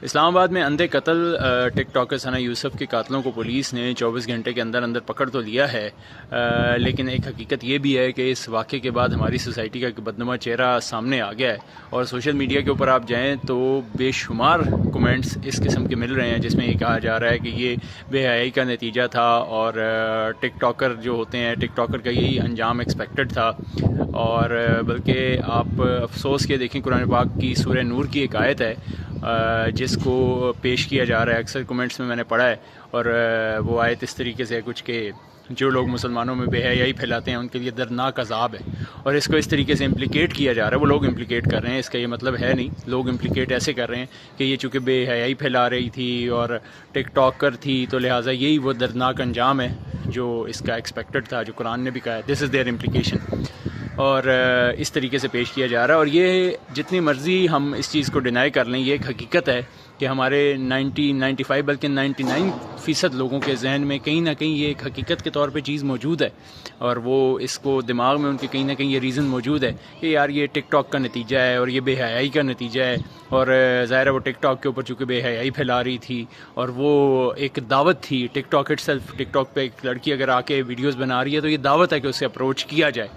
اسلام آباد میں اندھے قتل ٹک ٹاکر ثنا یوسف کے قاتلوں کو پولیس نے 24 گھنٹے کے اندر پکڑ تو لیا ہے، لیکن ایک حقیقت یہ بھی ہے کہ اس واقعے کے بعد ہماری سوسائٹی کا ایک بدنما چہرہ سامنے آ گیا ہے، اور سوشل میڈیا کے اوپر آپ جائیں تو بے شمار کومنٹس اس قسم کے مل رہے ہیں جس میں یہ کہا جا رہا ہے کہ یہ بے حیائی کا نتیجہ تھا، اور ٹک ٹاکر جو ہوتے ہیں ٹک ٹاکر کا یہی انجام ایکسپیکٹڈ تھا۔ اور بلکہ آپ افسوس کے دیکھیں قرآن پاک کی سورہ نور کی ایک آیت ہے جس کو پیش کیا جا رہا ہے، اکثر کومنٹس میں نے پڑھا ہے، اور وہ آیت اس طریقے سے کچھ کہ جو لوگ مسلمانوں میں بے حیائی پھیلاتے ہیں ان کے لیے دردناک عذاب ہے، اور اس کو اس طریقے سے امپلیکیٹ کیا جا رہا ہے۔ وہ لوگ امپلیکیٹ کر رہے ہیں، اس کا یہ مطلب ہے نہیں، لوگ امپلیکیٹ ایسے کر رہے ہیں کہ یہ چونکہ بے حیائی پھیلا رہی تھی اور ٹک ٹاکر تھی تو لہٰذا یہی وہ دردناک انجام ہے جو اس کا ایکسپیکٹڈ تھا، جو قرآن نے بھی کہا ہے، دس از دیئر امپلیکیشن، اور اس طریقے سے پیش کیا جا رہا ہے۔ اور یہ جتنی مرضی ہم اس چیز کو ڈینائی کر لیں، یہ ایک حقیقت ہے کہ ہمارے 95 بلکہ 99% لوگوں کے ذہن میں کہیں نہ کہیں یہ ایک حقیقت کے طور پہ چیز موجود ہے، اور وہ اس کو دماغ میں ان کے کہیں نہ کہیں یہ ریزن موجود ہے کہ یار یہ ٹک ٹاک کا نتیجہ ہے اور یہ بے حیائی کا نتیجہ ہے، اور ظاہر ہے وہ ٹک ٹاک کے اوپر چونکہ بے حیائی پھیلا رہی تھی اور وہ ایک دعوت تھی، TikTok itself, TikTok پہ ایک لڑکی اگر آ کے ویڈیوز بنا رہی ہے تو یہ دعوت ہے کہ اسے اپروچ کیا جائے۔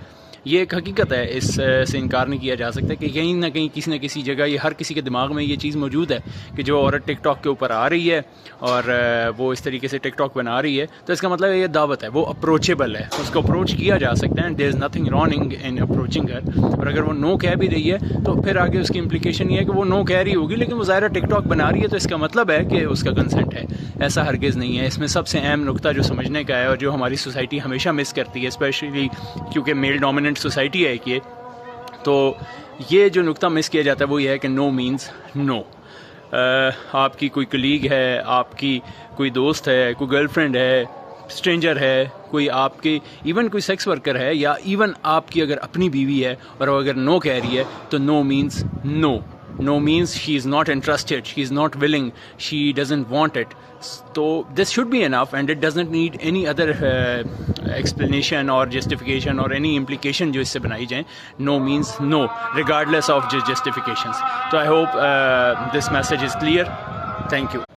یہ ایک حقیقت ہے، اس سے انکار نہیں کیا جا سکتا کہ کہیں نہ کہیں کسی نہ کسی جگہ یہ ہر کسی کے دماغ میں یہ چیز موجود ہے کہ جو عورت ٹک ٹاک کے اوپر آ رہی ہے اور وہ اس طریقے سے ٹک ٹاک بنا رہی ہے تو اس کا مطلب یہ دعوت ہے، وہ اپروچیبل ہے، اس کو اپروچ کیا جا سکتا ہے، there is nothing wrong in approaching her. اور اگر وہ نو کہہ بھی رہی ہے تو پھر آگے اس کی امپلیکیشن یہ ہے کہ وہ نو کہہ رہی ہوگی لیکن وہ ظاہر ٹک ٹاک بنا رہی ہے تو اس کا مطلب ہے کہ اس کا کنسنٹ ہے۔ ایسا ہرگز نہیں ہے۔ اس میں سب سے اہم نقطہ جو سمجھنے کا ہے اور جو ہماری سوسائٹی ہمیشہ مس کرتی ہے، اسپیشلی کیونکہ میل ڈومیننٹ سوسائٹی ہے کہ تو یہ جو نقطہ مس کیا جاتا ہے وہ یہ ہے کہ نو مینز نو۔ آپ کی کوئی کلیگ ہے، آپ کی کوئی دوست ہے، کوئی گرل فرینڈ ہے، اسٹرینجر ہے، کوئی آپ کی ایون کوئی سیکس ورکر ہے، یا ایون آپ کی اگر اپنی بیوی ہے اور وہ اگر نو کہہ رہی ہے تو no means no. No means she is not interested, she is not willing, she doesn't want it. So this should be enough and it doesn't need any other explanation or justification or any implication جو اس سے بنائی جائیں۔ No means no regardless of justifications. So I hope this message is clear. Thank you.